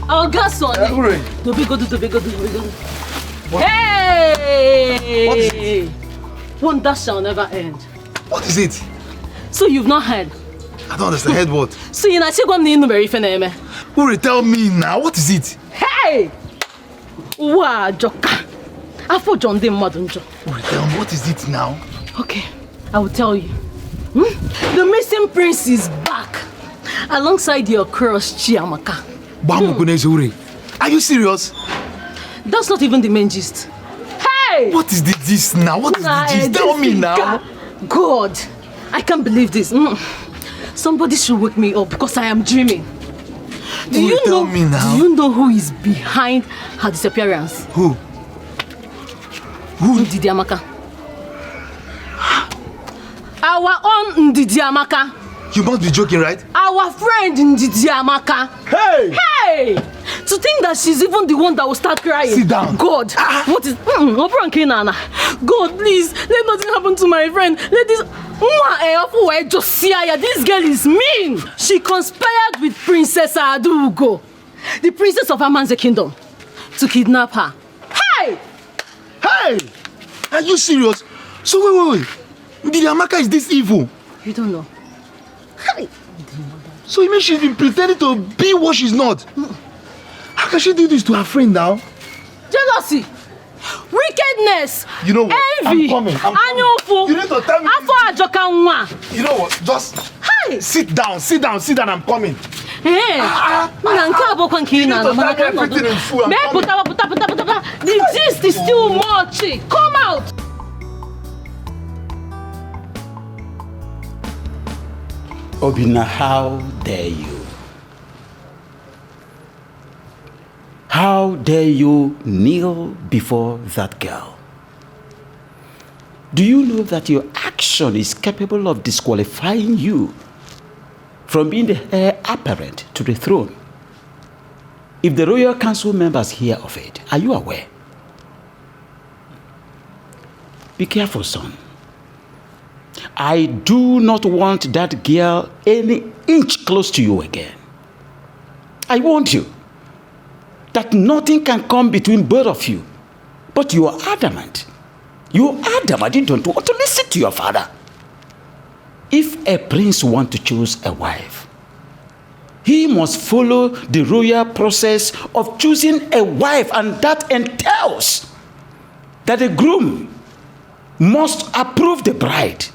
I'll get son. Do be good. Hey! What is it? One that shall never end. What is it? So you've not heard? I don't understand. Heard what? So you not going to very feneme. Uri, tell me now. What is it? Hey! Wow, Joka. I for John de Madunjo. Uri, tell me, what is it now? Okay, I will tell you. The missing prince is back. Alongside your crush, Chiamaka. Uri. Are you serious? That's not even the main gist. Hey! What is this now? What is the gist? Tell me now. God, I can't believe this. Somebody should wake me up because I am dreaming. Do you know who is behind her disappearance? Who? Ndidi Amaka. Our own Ndidi Amaka. You must be joking, right? Our friend Ndidi Amaka. Hey! Hey! To think that she's even the one that will start crying. Sit down. God, what is... God, please, let nothing happen to my friend. Let this... This girl is mean. She conspired with Princess Adugo, the princess of Amanze Kingdom, to kidnap her. Hey! Hey! Are you serious? So wait. Ndidi Amaka is this evil? You don't know. Hey! So you mean she's been pretending to be what she's not? How can she do this to her friend now? Jealousy, wickedness, you know what? envy, I'm coming. you need to tell me. You know what? Just sit down. I'm coming. Hey, you need to tell me everything in full. The gist is still much. Come out. Obina, how dare you? How dare you kneel before that girl? Do you know that your action is capable of disqualifying you from being the heir apparent to the throne? If the royal council members hear of it, are you aware? Be careful, son. I do not want that girl any inch close to you again. I warned you that nothing can come between both of you. But you are adamant. You don't want to listen to your father. If a prince wants to choose a wife, he must follow the royal process of choosing a wife, and that entails that the groom must approve the bride,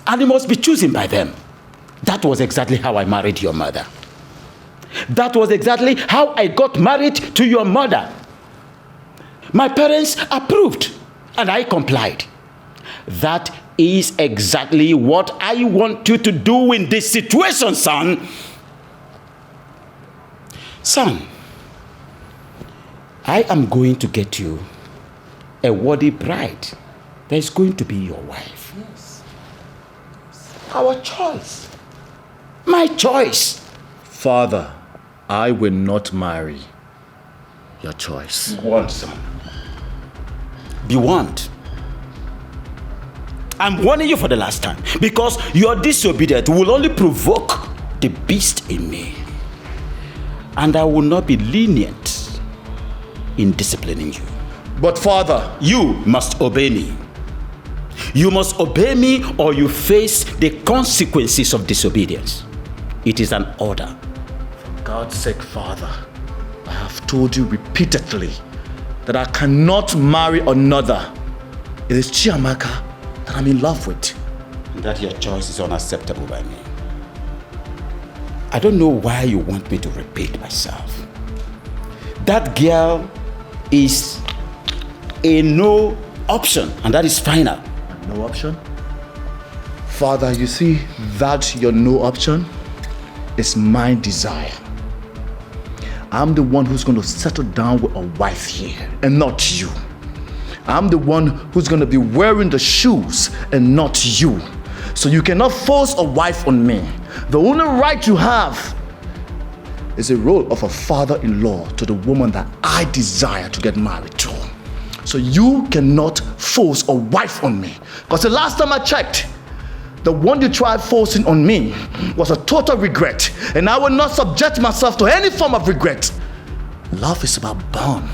and he must be chosen by them. That was exactly how I married your mother. That was exactly how I got married to your mother. My parents approved and I complied. That is exactly what I want you to do in this situation, son. Son, I am going to get you a worthy bride that is going to be your wife. Yes. Our choice. My choice. Father, I will not marry. Your choice. Be warned, son. Be warned. I'm warning you for the last time, because your disobedience will only provoke the beast in me. And I will not be lenient in disciplining you. But Father, you must obey me. You must obey me or you face the consequences of disobedience. It is an order. For God's sake, Father, I have told you repeatedly that I cannot marry another. It is Chiamaka that I'm in love with. And that your choice is unacceptable by me. I don't know why you want me to repeat myself. That girl is a no option, and that is final. No option? Father, you see that your no option is my desire. I'm the one who's going to settle down with a wife here, and not you. I'm the one who's going to be wearing the shoes, and not you. So you cannot force a wife on me. The only right you have is the role of a father-in-law to the woman that I desire to get married to. So you cannot force a wife on me. Because the last time I checked, The one you tried forcing on me was a total regret, and I will not subject myself to any form of regret. Love is about bond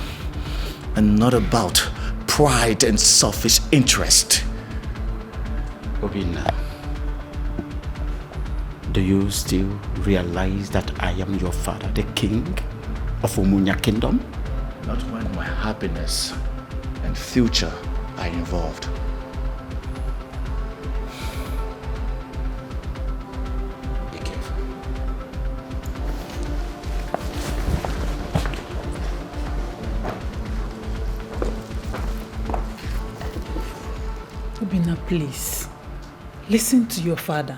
and not about pride and selfish interest. Obinna, do you still realize that I am your father, the king of Umunya Kingdom? Not when my happiness and future are involved. Be careful. Obinna, please, listen to your father.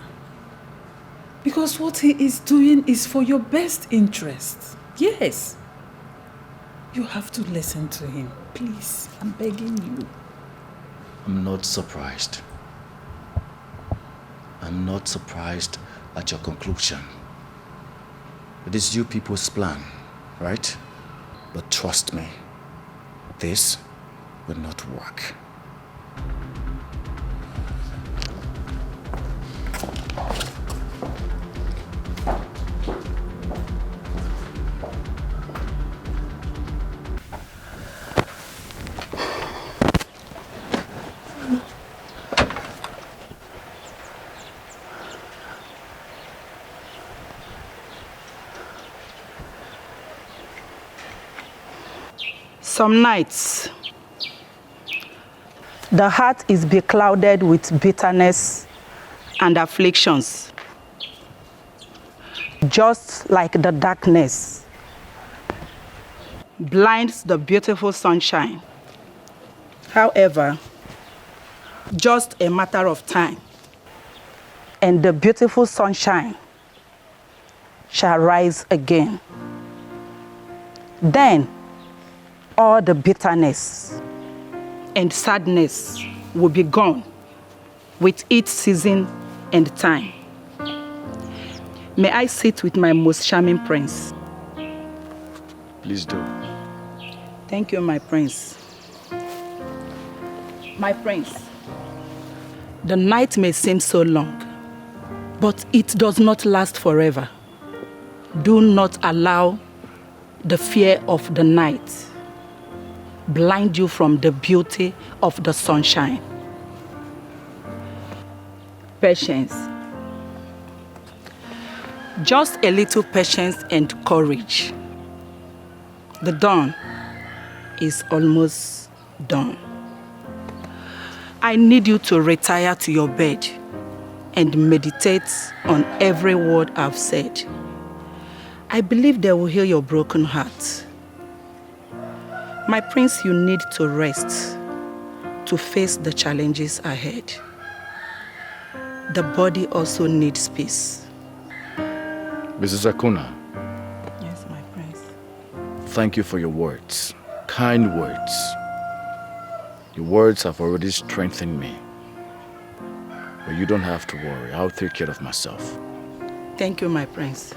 Because what he is doing is for your best interest. Yes. You have to listen to him. Please, I'm begging you. I'm not surprised. I'm not surprised at your conclusion. It is you people's plan, right? But trust me, this will not work. Some nights, the heart is beclouded with bitterness and afflictions, just like the darkness blinds the beautiful sunshine. However, just a matter of time, and the beautiful sunshine shall rise again. Then, all the bitterness and sadness will be gone with each season and time. May I sit with my most charming prince? Please do. Thank you, my prince. My prince, the night may seem so long, but it does not last forever. Do not allow the fear of the night blind you from the beauty of the sunshine. Patience. Just a little patience and courage. The dawn is almost done. I need you to retire to your bed and meditate on every word I've said. I believe they will heal your broken heart. My prince, you need to rest to face the challenges ahead. The body also needs peace. Mrs. Akuna, Yes, my prince. thank you for your words. Kind words. Your words have already strengthened me. But you don't have to worry. I'll take care of myself. Thank you, my prince.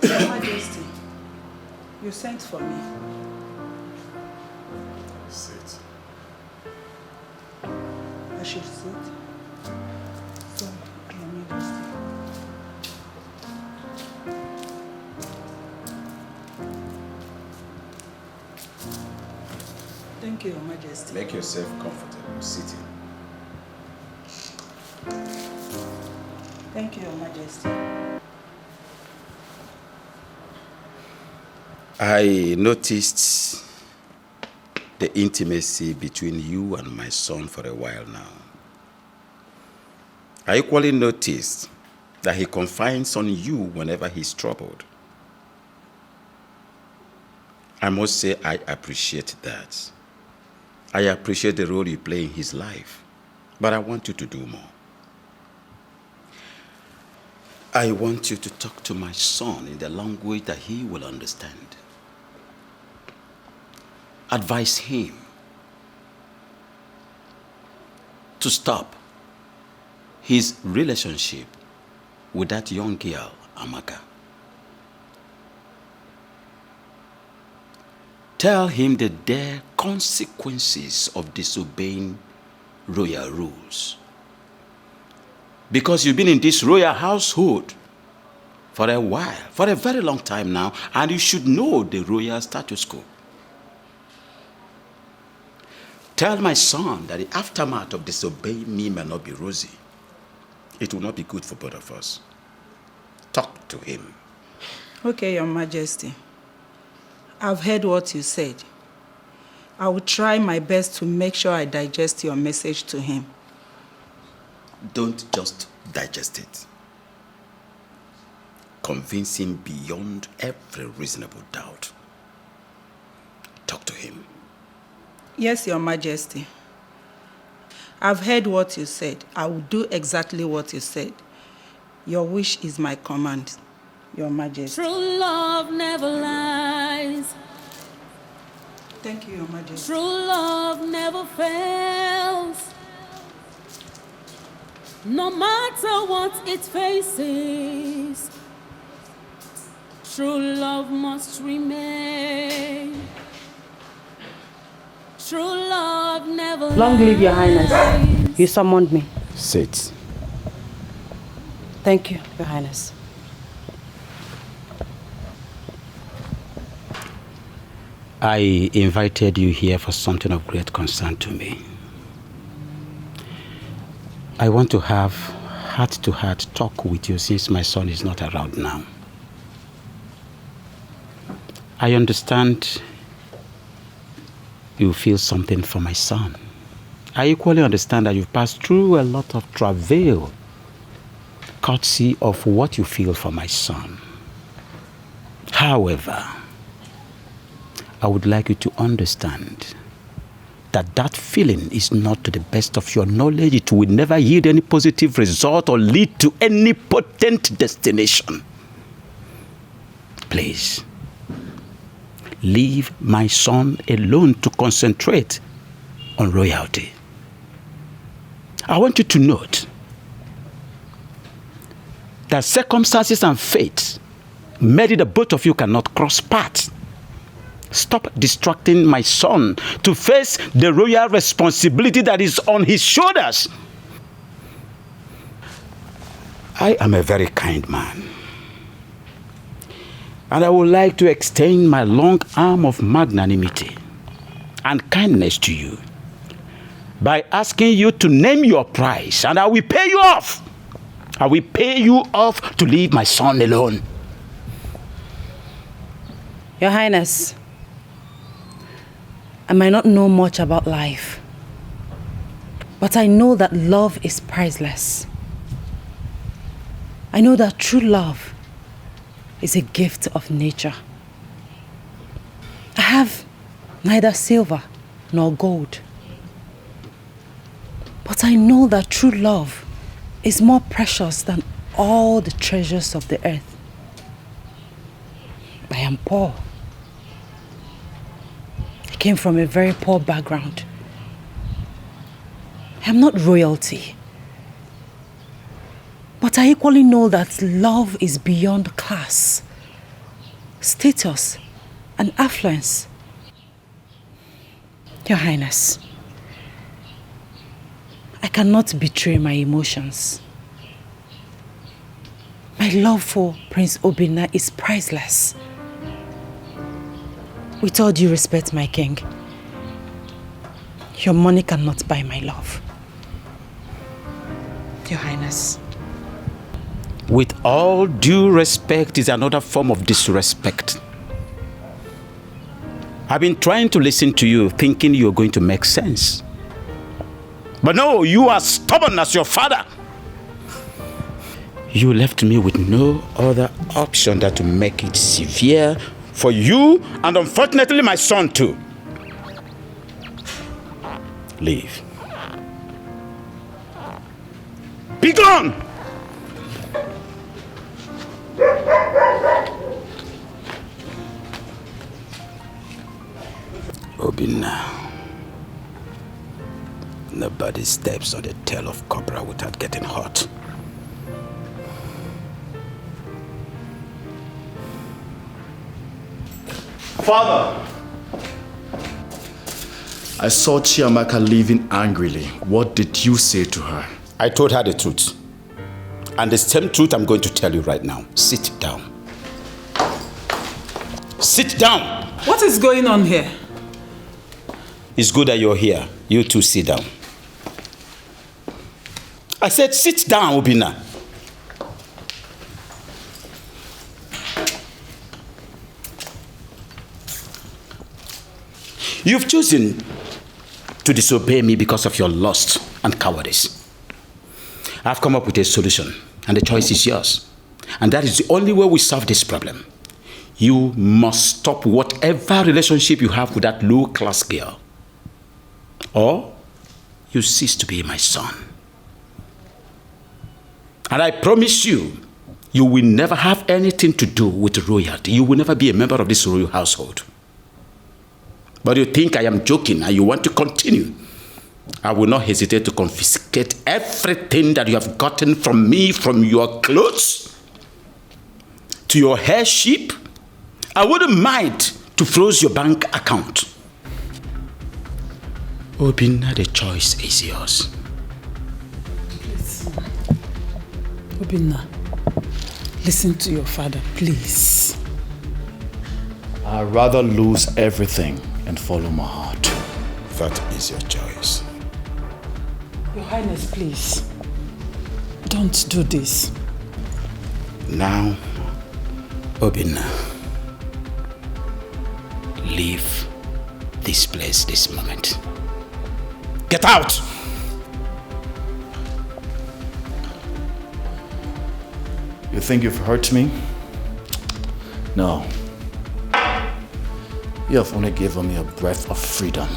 Majesty, you sent for me. Sit. I should sit. So, Your Majesty. Thank you, Your Majesty. Make yourself comfortable sitting. Thank you, Your Majesty. I noticed the intimacy between you and my son for a while now. I equally noticed that he confides on you whenever he's troubled. I must say I appreciate that. I appreciate the role you play in his life, but I want you to do more. I want you to talk to my son in the language that he will understand. advise him to stop his relationship with that young girl, Amaka. Tell him that there are consequences of disobeying royal rules. Because you've been in this royal household for a while, for a very long time now, and you should know the royal status quo. Tell my son that the aftermath of disobeying me may not be rosy. It will not be good for both of us. Talk to him. Okay, Your Majesty. I've heard what you said. I will try my best to make sure I digest your message to him. Don't just digest it. Convince him beyond every reasonable doubt. Talk to him. Yes, Your Majesty. I've heard what you said. I will do exactly what you said. Your wish is my command, Your Majesty. True love never lies. Thank you, Your Majesty. True love never fails. No matter what it faces, true love must remain. True love never Long live Your Highness. You summoned me. Sit. Thank you, Your Highness. I invited you here for something of great concern to me. I want to have heart-to-heart talk with you since my son is not around now. I understand you feel something for my son. I equally understand that you've passed through a lot of travail, courtesy of what you feel for my son. However, I would like you to understand that that feeling is not to the best of your knowledge. It will never yield any positive result or lead to any potent destination. Please, leave my son alone to concentrate on royalty. I want you to note that circumstances and fate made it that both of you cannot cross paths. Stop distracting my son to face the royal responsibility that is on his shoulders. I am a very kind man, and I would like to extend my long arm of magnanimity and kindness to you by asking you to name your price, and I will pay you off. I will pay you off to leave my son alone. Your Highness, I might not know much about life, but I know that love is priceless. I know that true love is a gift of nature. I have neither silver nor gold, but I know that true love is more precious than all the treasures of the earth. I am poor. I came from a very poor background. I am not royalty. But I equally know that love is beyond class, status, and affluence. Your Highness, I cannot betray my emotions. My love for Prince Obinna is priceless. With all due respect, my king, your money cannot buy my love. Your Highness. With all due respect is another form of disrespect. I've been trying to listen to you, thinking you're going to make sense. But no, you are stubborn as your father. You left me with no other option than to make it severe for you and unfortunately my son too. Leave. Be gone! Obinna, nobody steps on the tail of cobra without getting hurt. Father! I saw Chiamaka leaving angrily. What did you say to her? I told her the truth. And the same truth I'm going to tell you right now. Sit down. Sit down! What is going on here? It's good that you're here. You two sit down. I said sit down, Obinna. You've chosen to disobey me because of your lust and cowardice. I've come up with a solution, and the choice is yours. And that is the only way we solve this problem. You must stop whatever relationship you have with that low-class girl. Or you cease to be my son. And I promise you, you will never have anything to do with royalty. You will never be a member of this royal household. But you think I am joking and you want to continue. I will not hesitate to confiscate everything that you have gotten from me, from your clothes to your hair sheep. I wouldn't mind to freeze your bank account. Obinna, the choice is yours. Please. Obinna, listen to your father, please. I'd rather lose everything and follow my heart. That is your choice. Your Highness, please. Don't do this. Now, Obinna, leave this place this moment. Get out! You think you've hurt me? No. You have only given me a breath of freedom.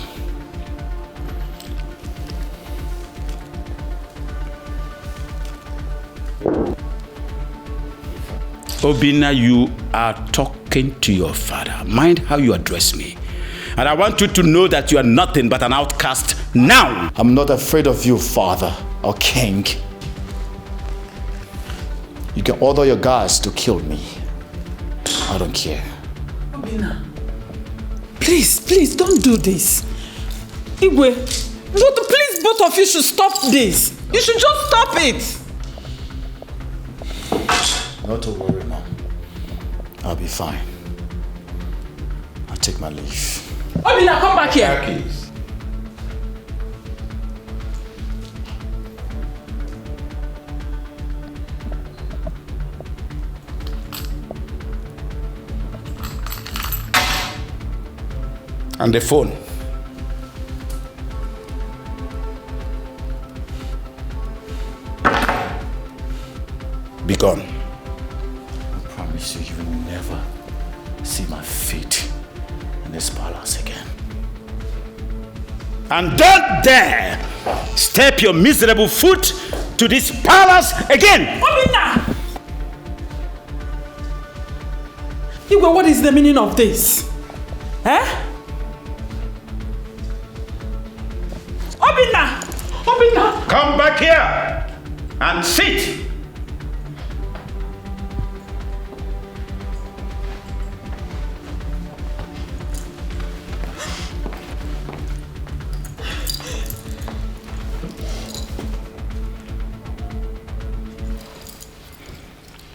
Obinna, you are talking to your father. Mind how you address me. And I want you to know that you are nothing but an outcast now. I'm not afraid of you, father or king. You can order your guards to kill me. I don't care. Obinna, please don't do this. Igwe, please both of you should stop this. You should just stop it. Not to worry, Mom. I'll be fine. I'll take my leave. Obinna, come back here. Please. And the phone. Be gone. I promise you, you will never see my feet in this palace again. And don't dare step your miserable foot to this palace again. Obinna! Igwe, what is the meaning of this? Eh? Obinna! Obinna! Come back here and sit.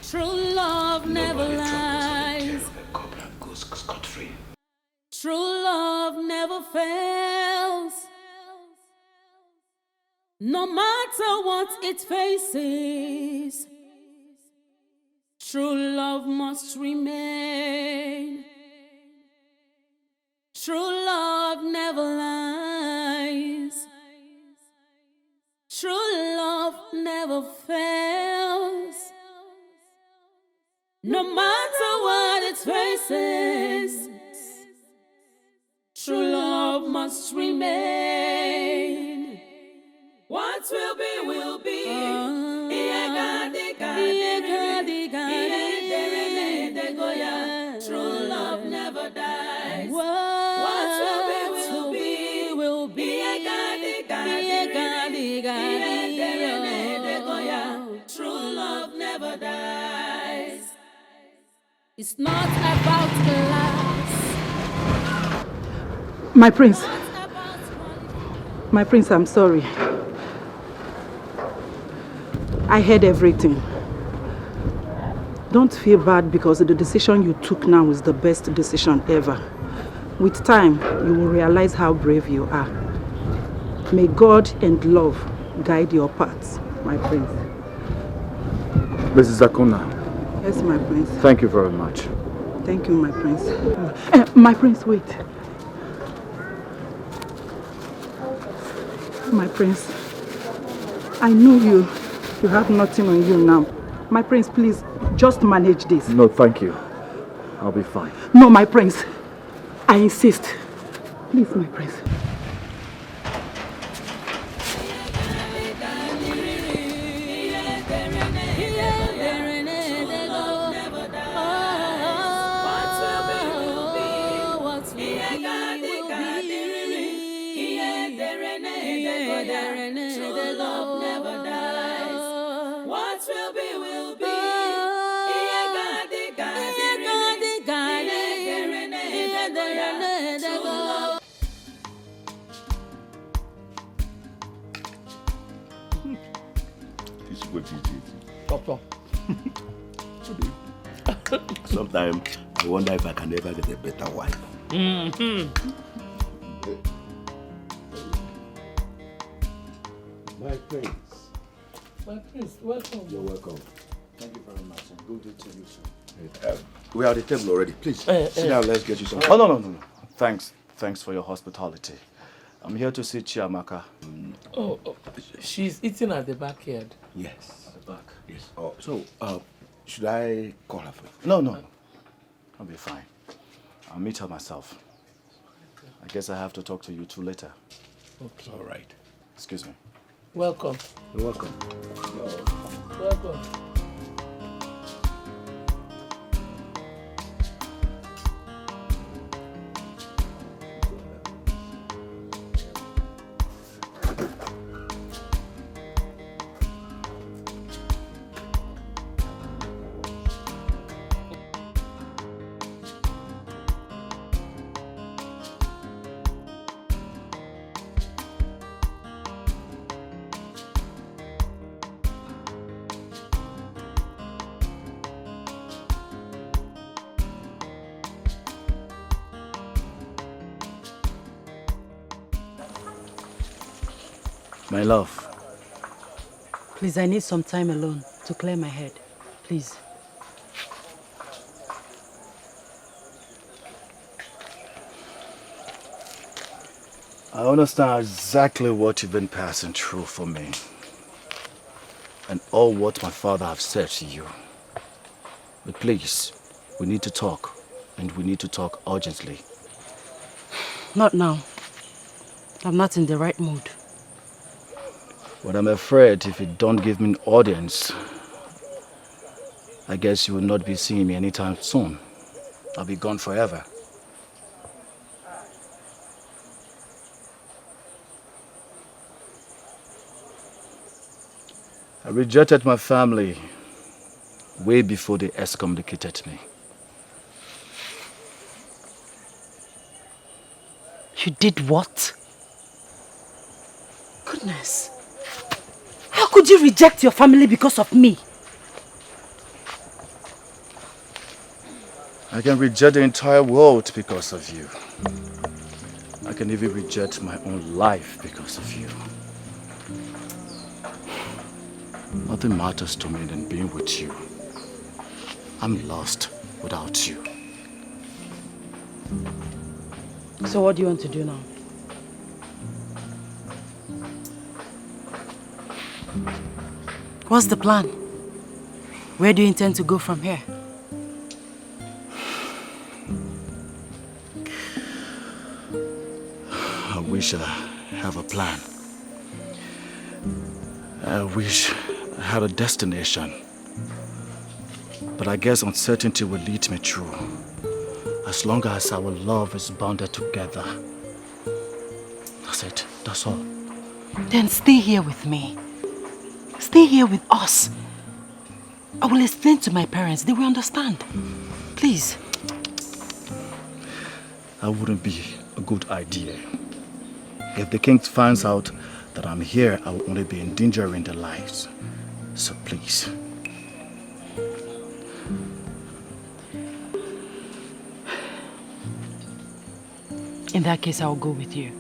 True love never lies. True love never fails. No matter what it faces, true love must remain. True love never lies. True love never fails. No matter what it faces, true love must remain. What will be, will be. True love never dies. What will be, will be. True love never dies. It's not about class. My prince. My prince, I'm sorry. I heard everything. Don't feel bad because the decision you took now is the best decision ever. With time, you will realize how brave you are. May God and love guide your paths, my prince. Mrs. Akuna. Yes, my prince. Thank you very much. Thank you, my prince. My prince, wait. My prince, I know you have nothing on you now. My prince, please, just manage this. No, thank you. I'll be fine. No, my prince. I insist. Please, my prince. Sometimes I wonder if I can ever get a better wife. My prince. My prince, welcome. You're welcome. Thank you very much, and good day to you, sir. We are at the table already. Please, sit down, let's get you something. Oh, no. Thanks for your hospitality. I'm here to see Chiamaka. Oh, she's eating at the backyard. Yes. At the back. Yes. Oh, so, should I call her for you? No. I'll be fine. I'll meet her myself. I guess I have to talk to you two later. Okay. All right. Excuse me. Welcome. You're welcome. Welcome. My love. Please, I need some time alone to clear my head. Please. I understand exactly what you've been passing through for me. And all what my father have said to you. But please, we need to talk. And we need to talk urgently. Not now. I'm not in the right mood. But I'm afraid if you don't give me an audience, I guess you will not be seeing me anytime soon. I'll be gone forever. I rejected my family way before they excommunicated me. You did what? Goodness. How could you reject your family because of me? I can reject the entire world because of you. I can even reject my own life because of you. Nothing matters to me than being with you. I'm lost without you. So what do you want to do now? What's the plan? Where do you intend to go from here? I wish I have a plan. I wish I had a destination. But I guess uncertainty will lead me through. As long as our love is bounded together. That's it. That's all. Then stay here with me. Stay here with us. I will explain to my parents. They will understand. Please. That wouldn't be a good idea. If the king finds out that I'm here, I will only be endangering their lives. So please. In that case, I will go with you.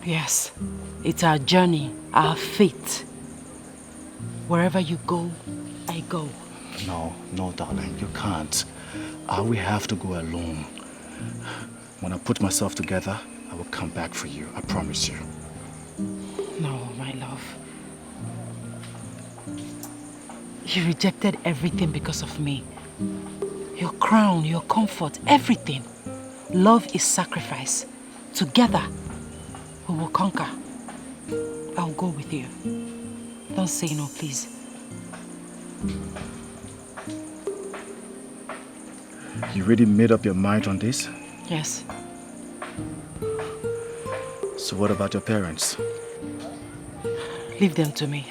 Yes, it's our journey, our fate. Wherever you go, I go. No, darling, you can't. I will have to go alone. When I put myself together, I will come back for you. I promise you. No, my love. You rejected everything because of me. Your crown, your comfort, everything. Love is sacrifice. Together, we will conquer. I'll go with you. Don't say no, please. You really made up your mind on this? Yes. So what about your parents? Leave them to me.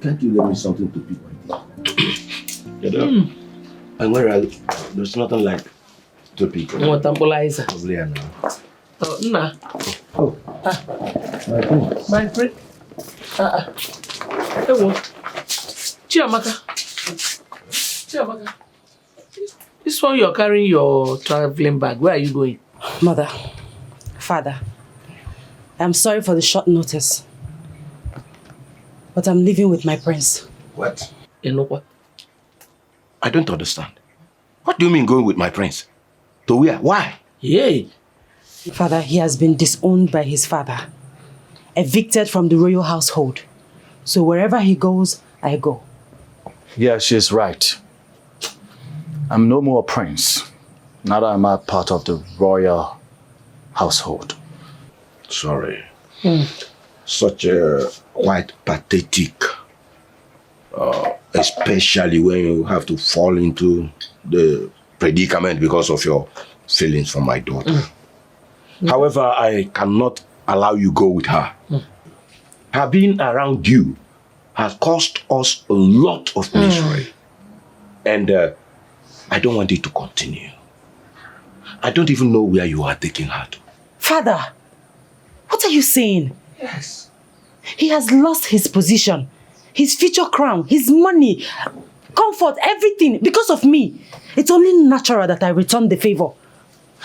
Can't you let me something to pick And where there's nothing like to pick. What tambolizer? Probably now. Oh, nah. Oh. My friend. My friend. Hey, what? Chiamaka. This one you're carrying your traveling bag. Where are you going? Mother, father, I'm sorry for the short notice. But I'm living with my prince. What? You know what? I don't understand. What do you mean going with my prince? To where? Why? Yay. Father, he has been disowned by his father. Evicted from the royal household. So wherever he goes, I go. Yeah, she's right. I'm no more a prince. Neither am I part of the royal household. Sorry. Such a quite pathetic. Especially when you have to fall into the predicament because of your feelings for my daughter. However, I cannot allow you go with her. Her being around you has caused us a lot of misery. And I don't want it to continue. I don't even know where you are taking her to. Father, what are you saying? Yes. He has lost his position, his future crown, his money, comfort, everything because of me. It's only natural that I return the favor.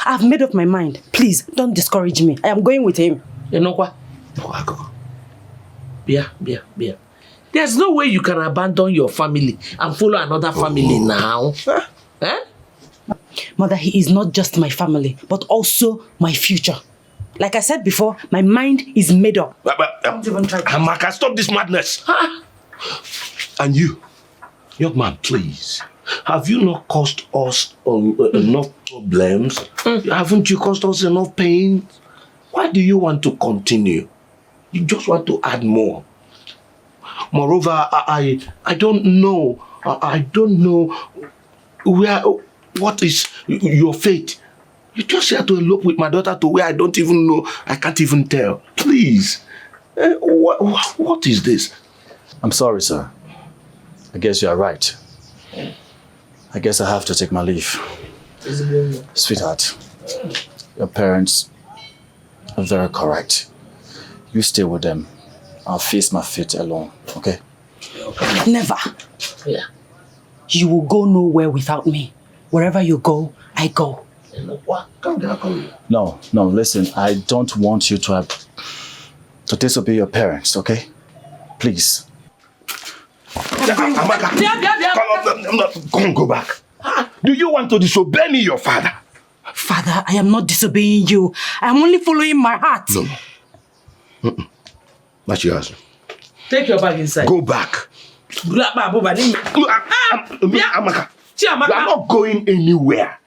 I've made up my mind. Please, don't discourage me. I am going with him. You know what? Bia. There's no way you can abandon your family and follow another family now. Eh? Mother, he is not just my family, but also my future. Like I said before, my mind is made up. Don't even try to... Amaka, stop this madness. And you, young man, please. Have you not caused us enough problems? Haven't you caused us enough pain? Why do you want to continue? You just want to add more. Moreover, I don't know. I don't know what is your fate. You just had to elope with my daughter to where I don't even know. I can't even tell. Please. What is this? I'm sorry, sir. I guess you are right. I guess I have to take my leave. Sweetheart, your parents are very correct. You stay with them. I'll face my fate alone, okay? Never. Yeah. You will go nowhere without me. Wherever you go, I go. No, listen, I don't want you to disobey your parents, okay? Please. Amaka, go back. Do you want to disobey me, your father? Father, I am not disobeying you. I am only following my heart. No. What you ask? Take your bag inside. Go back. Amaka, you are not going anywhere.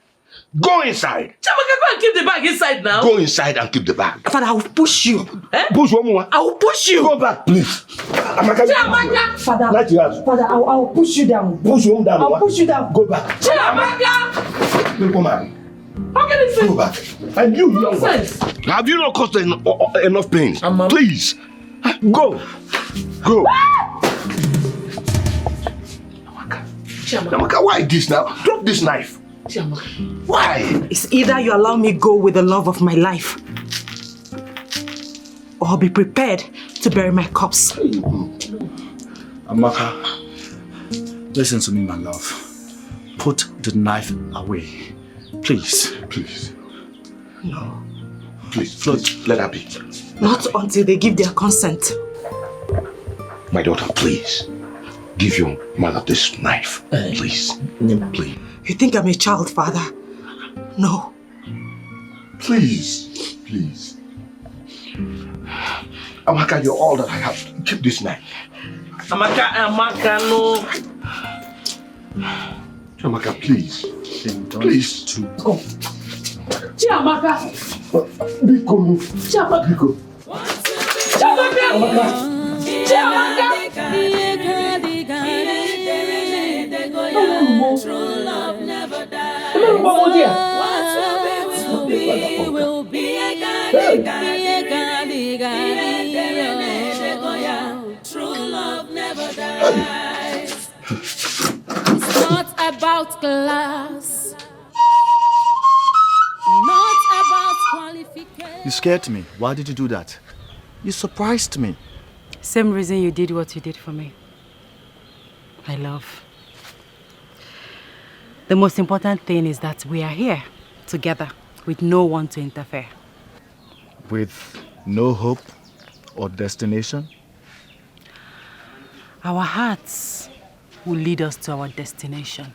Go inside. Chiamaka, go and keep the bag inside now. Go inside and keep the bag. Father, I will push you. Push one more. I will push you. Go back, please. Chiamaka. Father, Let you out. Father, I will push you down. Push him down. I'll push you down. Go back. Chiamaka. Look, man. How can it Go back. And you, young man. sense? Have you not caused enough pain? Please. Go. Go. Chiamaka, why this now? Drop this knife. Chiamaka. Why? It's either you allow me go with the love of my life, or be prepared to bury my corpse. Amaka, listen to me, my love. Put the knife away. Please. Please. No. Please, let her be. Not until they give their consent. My daughter, please. Give your mother this knife. Please. Please. You think I'm a child, Father? No. Please. Please. Amaka, you're all that I have. Keep this knife. Amaka, no. Amaka, please. Please. Go. Chiamaka. Biko. Chiamaka. Biko. Chiamaka. True love never dies. Will be a true love never dies. It's not about class, not about qualification. You scared me. Why did you do that? You surprised me. Same reason you did what you did for me. My love. The most important thing is that we are here together with no one to interfere. With no hope or destination? Our hearts will lead us to our destination.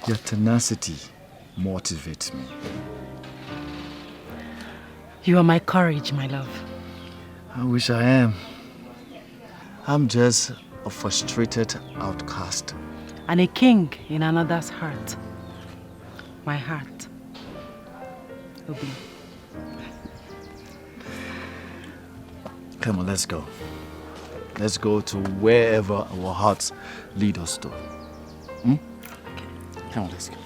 Your tenacity motivates me. You are my courage, my love. I wish I am. I'm just a frustrated outcast. And a king in another's heart. My heart. Obi. Come on, let's go. Let's go to wherever our hearts lead us to. Come on, let's go.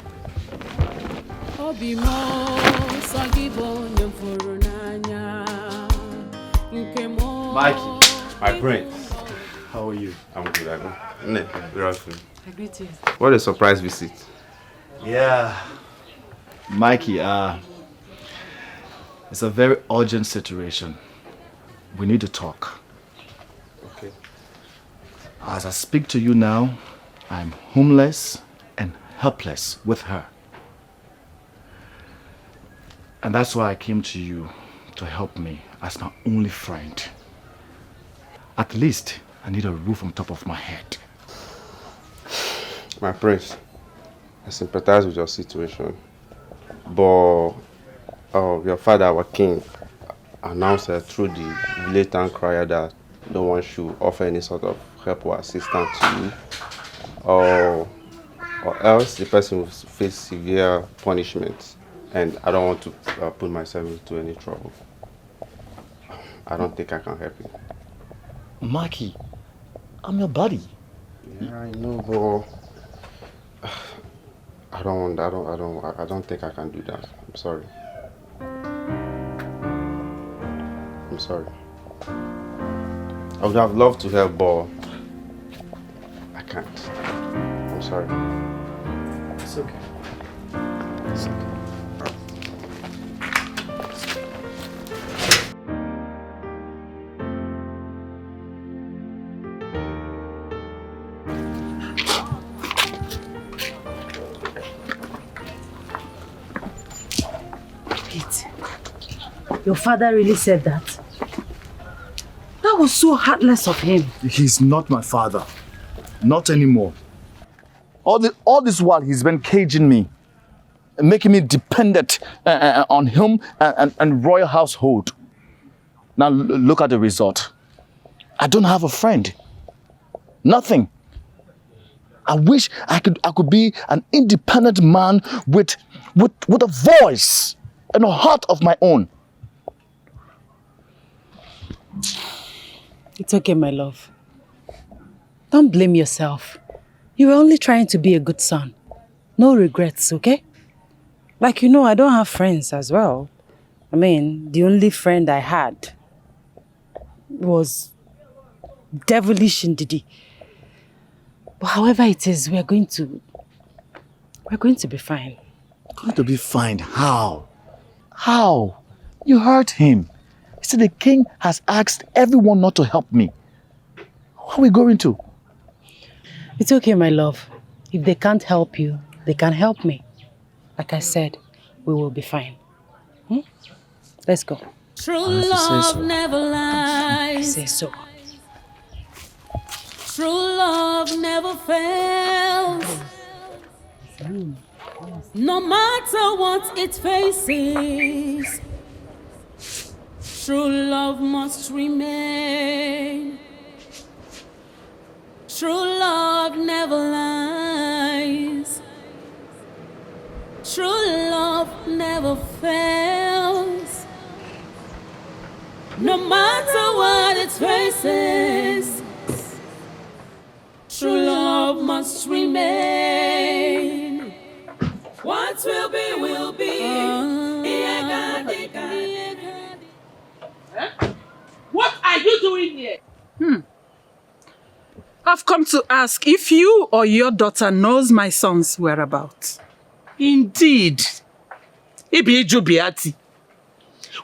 Mikey. My prince. How are you? I'm good, I know. Ne, good afternoon. I greet you. What a surprise visit. Yeah. Mikey, it's a very urgent situation. We need to talk. Okay. As I speak to you now, I'm homeless and helpless with her. And that's why I came to you to help me as my only friend. At least I need a roof on top of my head. My prince, I sympathize with your situation. But your father, our king, announced through the blatant crier that no one should offer any sort of help or assistance to you. Or else the person will face severe punishment. And I don't want to put myself into any trouble. I don't think I can help you. Mikey, I'm your buddy. Yeah, I know, but I don't think I can do that. I'm sorry. I'm sorry. I would have loved to help, but I can't. I'm sorry. It's okay. It's okay. Your father really said that? That was so heartless of him. He's not my father. Not anymore. All this while he's been caging me, making me dependent on him and royal household. Now look at the result. I don't have a friend. Nothing. I wish I could be an independent man with a voice and a heart of my own. It's okay, my love. Don't blame yourself. You were only trying to be a good son. No regrets, okay? Like, I don't have friends as well. I mean, the only friend I had was devilish Ndidi. But however it is, we're going to be fine. Going to be fine? How? How? You hurt him. He said the king has asked everyone not to help me. How are we going to? It's okay, my love. If they can't help you, they can help me. Like I said, we will be fine. Let's go. True love never lies. I say so. True love never fails. No matter what it faces, true love must remain. True love never lies. True love never fails. No matter what it faces, true love must remain. What will be, will be. What are you doing here? I've come to ask if you or your daughter knows my son's whereabouts. Indeed. Ibi Jubiati.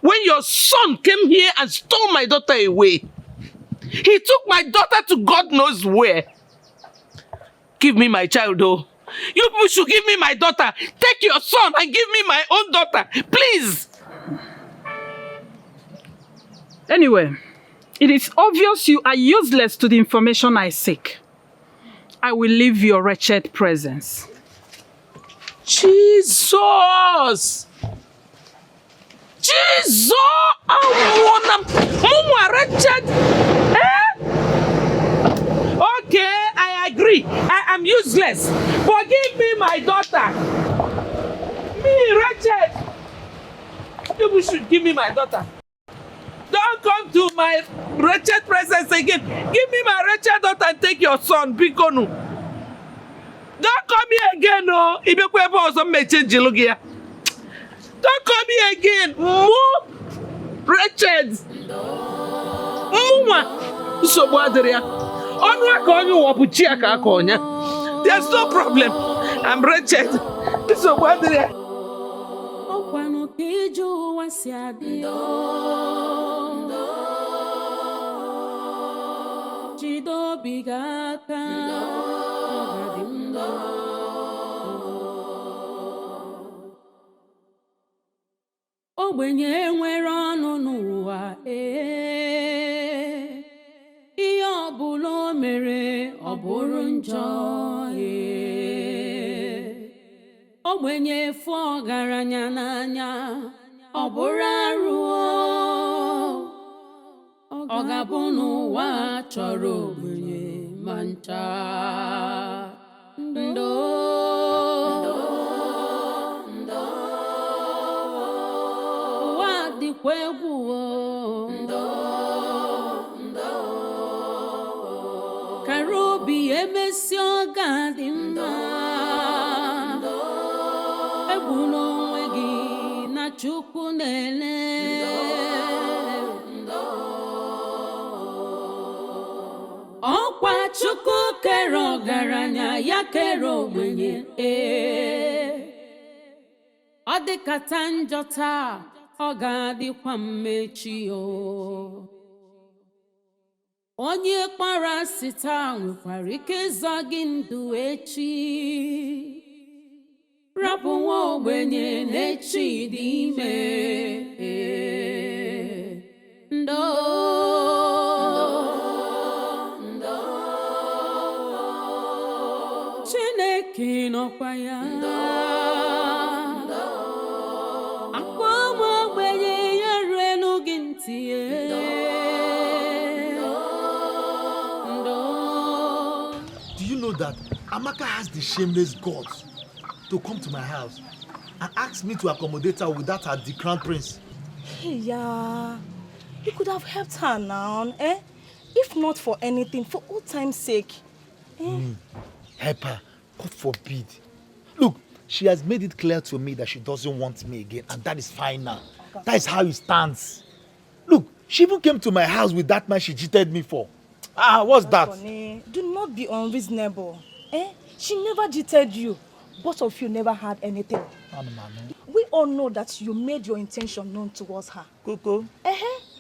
When your son came here and stole my daughter away, he took my daughter to God knows where. Give me my child, though. You people should give me my daughter. Take your son and give me my own daughter. Please. Anyway, it is obvious you are useless to the information I seek. I will leave your wretched presence. Jesus! Jesus! Wretched! Okay, I agree. I am useless. But give me my daughter. Me, wretched. You should give me my daughter. Don't come to my wretched presence again. Give me my wretched daughter and take your son, Bikonu. Don't come here again, no. Don't come here again. More wretched. There's no problem. I'm wretched. Ogbenye nwere ọnụ n'ụwa ihe ọbụla o mere ọ bụrụ njọ ogbenye fụ ọgaranya n'anya ọ bụrụ arụ ọ ga-abụ n'ụwa chọrọ ogbenye ma ncha Karobi emesi ọga dị mma egwu n'onwe gị na Chukwu na-ele ọkwa Chukwu kere ọgaranya ya kere ogbenye ọ dịkata njọ taa ọ ga-adịkwa mmechi onye kpara asị taa nwekwara ike ịzọ gị ndụ echi rapụ nwa ogbenye n'echi dị ime ndo Chineke nọkwa ya know that Amaka has the shameless guts to come to my house and ask me to accommodate her without her the crown prince? Hey, yeah. You could have helped her now, eh? If not for anything, for old time's sake. Help her? God forbid. Look, she has made it clear to me that she doesn't want me again, and that is fine now. That is how it stands. Look, she even came to my house with that man she cheated me for. What's that? Funny. Do not be unreasonable. Eh? She never cheated you. Both of you never had anything. We all know that you made your intention known towards her. Coco.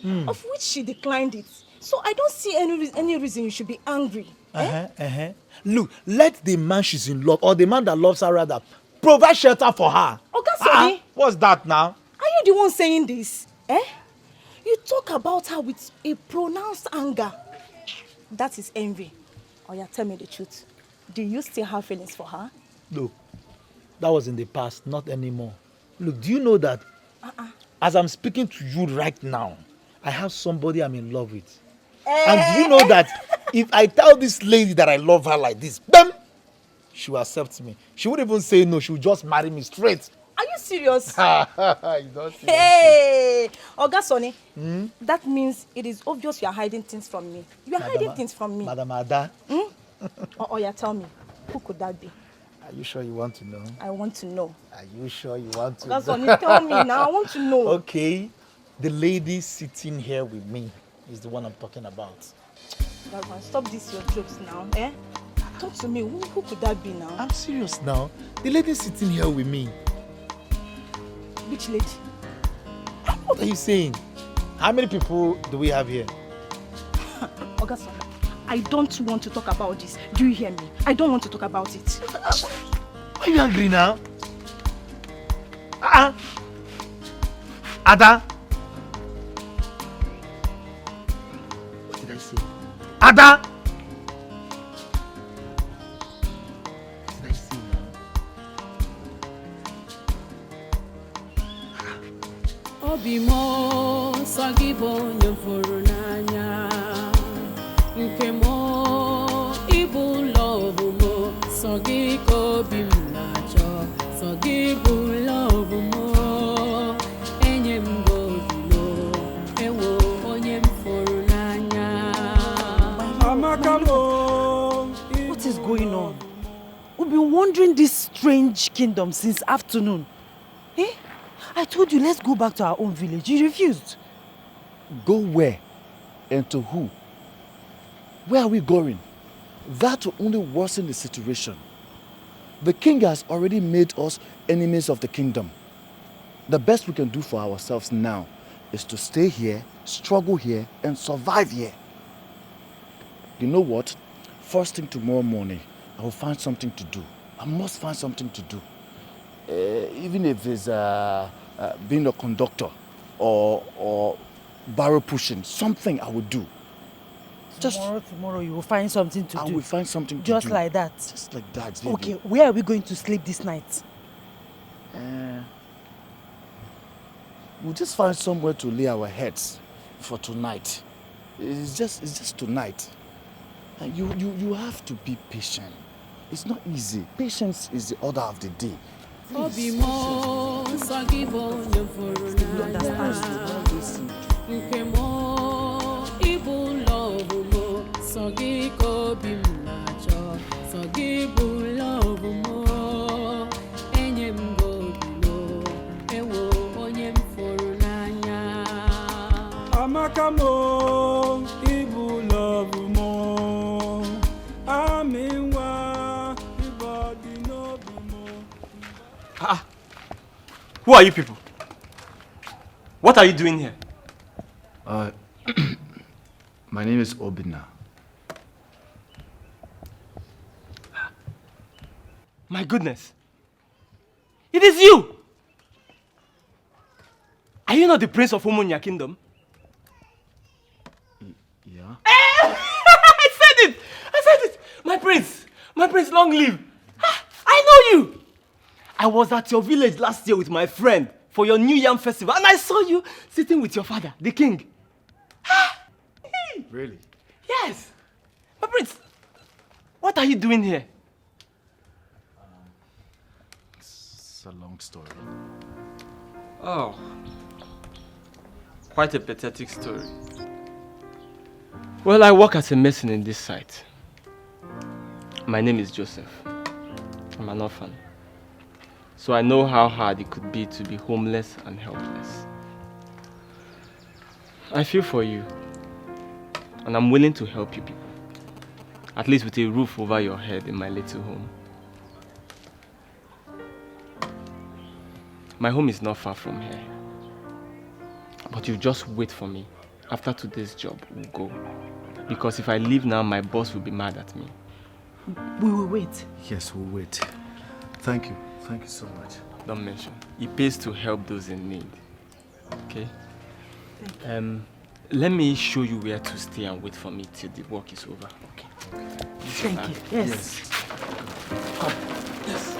Of which she declined it. So I don't see any reason you should be angry. Look, let the man she's in love, or the man that loves her rather, provide shelter for her. Sonny. What's that now? Are you the one saying this? Eh? You talk about her with a pronounced anger. That is envy. Oh yeah, tell me the truth. Do you still have feelings for her? Look, that was in the past, not anymore. Look, do you know that as I'm speaking to you right now, I have somebody I'm in love with. And do you know that if I tell this lady that I love her like this, bam, she will accept me. She wouldn't even say no, she will just marry me straight. Are you serious? You don't see Hey! Oga Sonny, that means it is obvious you are hiding things from me. You are hiding things from me. Madam Ada. Oh, yeah, tell me. Who could that be? Are you sure you want to know? I want to know. Are you sure you want to Oga know? Sonny, tell me now. I want to know. Okay. The lady sitting here with me is the one I'm talking about. Gagman, stop this your jokes now, eh? Talk to me. Who could that be now? I'm serious now. The lady sitting here with me. Which lady? What are you saying? How many people do we have here? Oga Sonny, I don't want to talk about this. Do you hear me? I don't want to talk about it. Why are you angry now? Ada? What did I say? Ada? What did I say now? Obimo sagibo nyefuru n'anya nke mo ibu love mo sagi ko bim nacho sagi bu love mo enyem go bilo ewo onyem furu n'anya. What is going on? We've been wandering this strange kingdom since afternoon. Eh? I told you, let's go back to our own village. You refused. Go where? And to who? Where are we going? That will only worsen the situation. The king has already made us enemies of the kingdom. The best we can do for ourselves now is to stay here, struggle here, and survive here. You know what? First thing tomorrow morning, I will find something to do. I must find something to do. Even if it's being a conductor or barrel pushing, something I will do. Tomorrow you will find something to do. I will find something to do. Just like that? Just like that, baby. Okay, where are we going to sleep this night? We'll just find somewhere to lay our heads for tonight. It's just tonight. And you have to be patient. It's not easy. Patience is the order of the day. Obimo sagibo nyefuru n'anya nke mo ibu love mo sagi ko bim nacho sagi bu love mo enyem go bilo ewo onyem furu n'anya. Amaka mo ibu love mo aminwa ibodi no mo. Who are you people? What are you doing here? My name is Obina. My goodness. It is you! Are you not the prince of Umunya kingdom? Yeah? I said it! My prince, long live. I know you! I was at your village last year with my friend for your New Yam festival, and I saw you sitting with your father, the king. Really? Yes. My prince, What are you doing here? It's a long story. Oh. Quite a pathetic story. Well, I work as a mason in this site. My name is Joseph. I'm an orphan. So I know how hard it could be to be homeless and helpless. I feel for you. And I'm willing to help you people. At least with a roof over your head in my little home. My home is not far from here. But you just wait for me. After today's job, we'll go. Because if I leave now, my boss will be mad at me. We will wait. Yes, we'll wait. Thank you. Thank you so much. Don't mention. It pays to help those in need. Okay? Let me show you where to stay and wait for me till the work is over. Okay. Thank you. Yes. Come. Yes.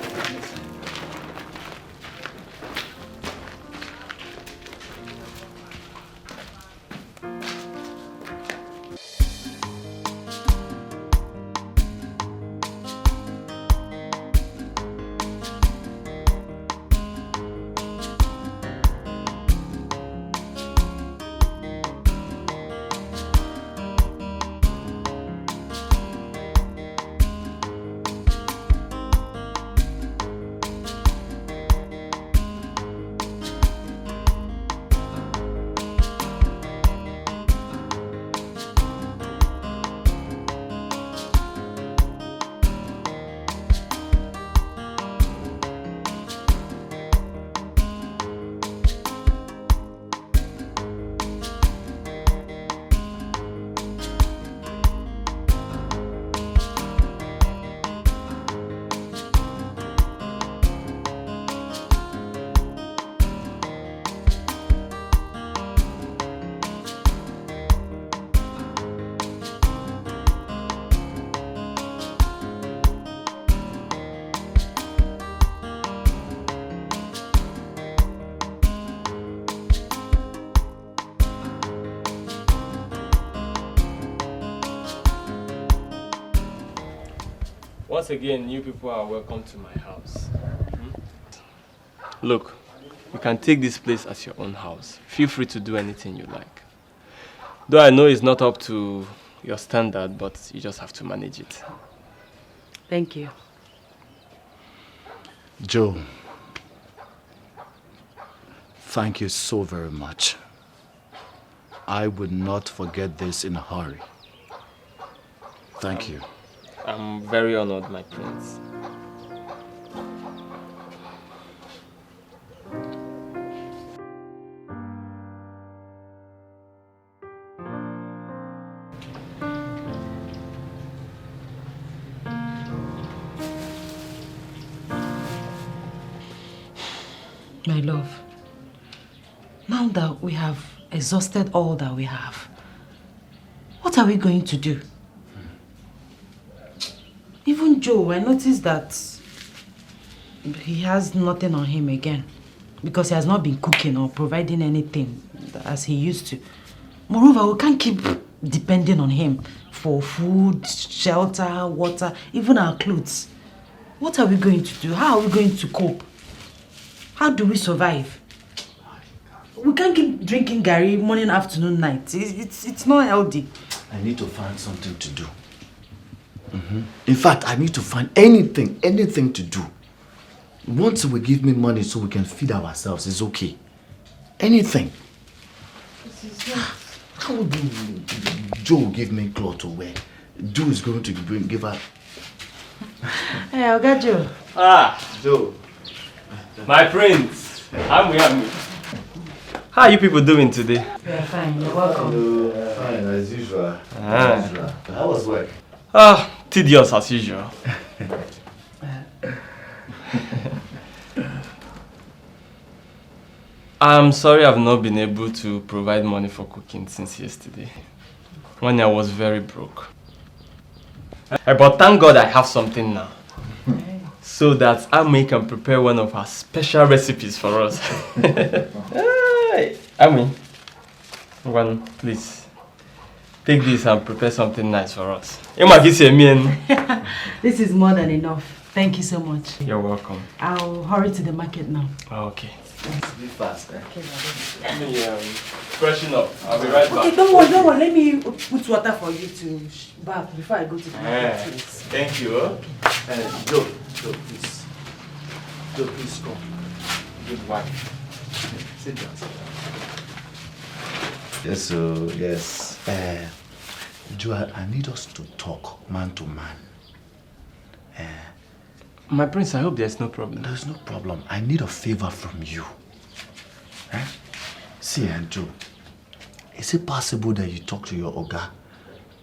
Once again, you people are welcome to my house. Look, you can take this place as your own house. Feel free to do anything you like. Though I know it's not up to your standard, but you just have to manage it. Thank you. Joe, thank you so very much. I would not forget this in a hurry. Thank you. I'm very honored, my prince. My love, now that we have exhausted all that we have, what are we going to do? Even Joe, I noticed that he has nothing on him again because he has not been cooking or providing anything as he used to. Moreover, we can't keep depending on him for food, shelter, water, even our clothes. What are we going to do? How are we going to cope? How do we survive? We can't keep drinking garri morning, afternoon, night. It's not healthy. I need to find something to do. In fact, I need to find anything to do. Once we give me money so we can feed ourselves, it's okay. Anything. How would Joe give me clothes to wear? Joe is going to give her. Hey, I'll get Joe. Joe. My prince. I'm with. How are you people doing today? We are fine. You're welcome. Hello. Fine, as usual. How was work? Tedious as usual. I'm sorry I've not been able to provide money for cooking since yesterday, when I was very broke. But thank God I have something now, so that Ami can prepare one of her special recipes for us. Hey, Ami, one, please. Take this and prepare something nice for us. This is more than enough. Thank you so much. You're welcome. I'll hurry to the market now. Okay. Be fast. Okay, let me freshen up. I'll be right back. Okay, don't worry. Let me put water for you to bath before I go to the market. Thank you. Okay. Joe, please. Joe, please come. Good wife. Sit down. Yes, yes. Joe, I need us to talk man to man. My prince, I hope there's no problem. There's no problem. I need a favor from you. See, Joe, is it possible that you talk to your Oga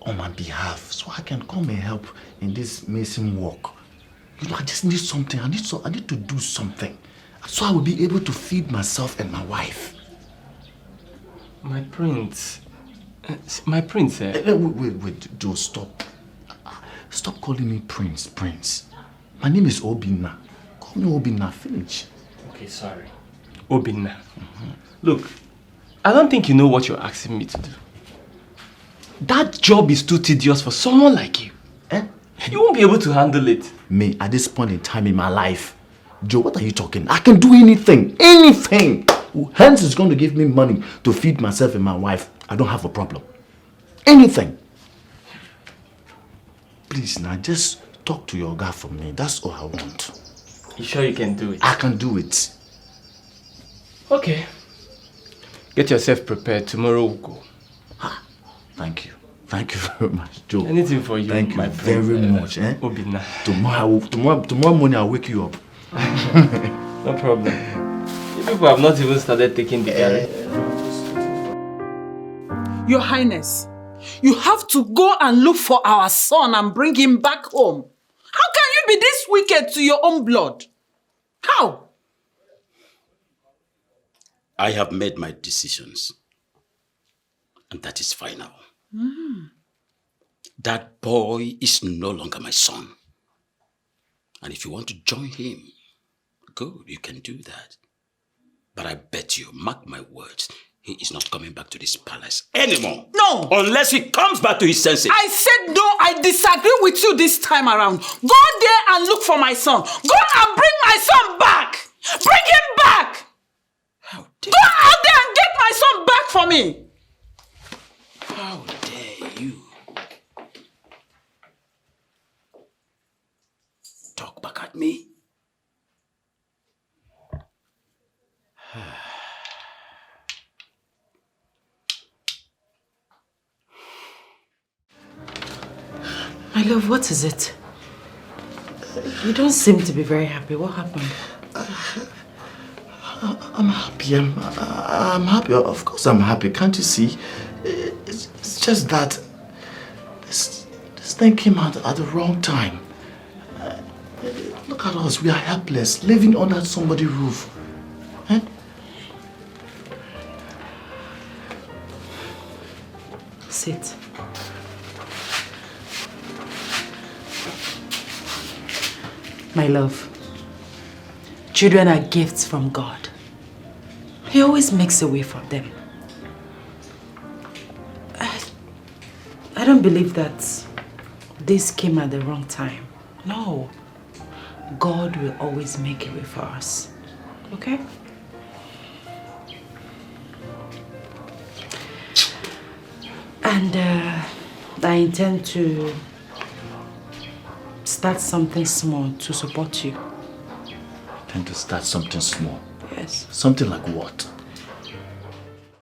on my behalf so I can come and help in this mason work? You know, I just need something. I need to do something so I will be able to feed myself and my wife. My prince. Wait, Joe, stop. Stop calling me Prince. My name is Obinna. Call me Obinna, finish. Okay, sorry. Obinna. Look, I don't think you know what you're asking me to do. That job is too tedious for someone like you. You won't be able to handle it. Me, at this point in time in my life, Joe, what are you talking? I can do anything. Anything. Hence is going to give me money to feed myself and my wife. I don't have a problem. Anything. Please, now just talk to your guy for me. That's all I want. You sure you can do it? I can do it. Okay. Get yourself prepared. Tomorrow we'll go. Thank you. Thank you very much, Joe. Anything for you, Thank you my very much. Obinna. Tomorrow morning I'll wake you up. No problem. You people have not even started taking the garri. Your Highness, you have to go and look for our son and bring him back home. How can you be this wicked to your own blood? How? I have made my decisions. And that is final. That boy is no longer my son. And if you want to join him, good, you can do that. But I bet you, mark my words, he is not coming back to this palace anymore. No! Unless he comes back to his senses. I said no, I disagree with you this time around. Go there and look for my son. Go and bring my son back! Bring him back! Go out there and get my son back for me! How dare you? Talk back at me? My love, what is it? You don't seem to be very happy. What happened? I'm happy. I'm happy. Of course I'm happy. Can't you see? It's just that this thing came out at the wrong time. Look at us. We are helpless, living under somebody's roof. Sit. My love, children are gifts from God. He always makes a way for them. I don't believe that this came at the wrong time. No. God will always make a way for us. Okay? And I intend to start something small to support you. Intend to start something small? Yes. Something like what?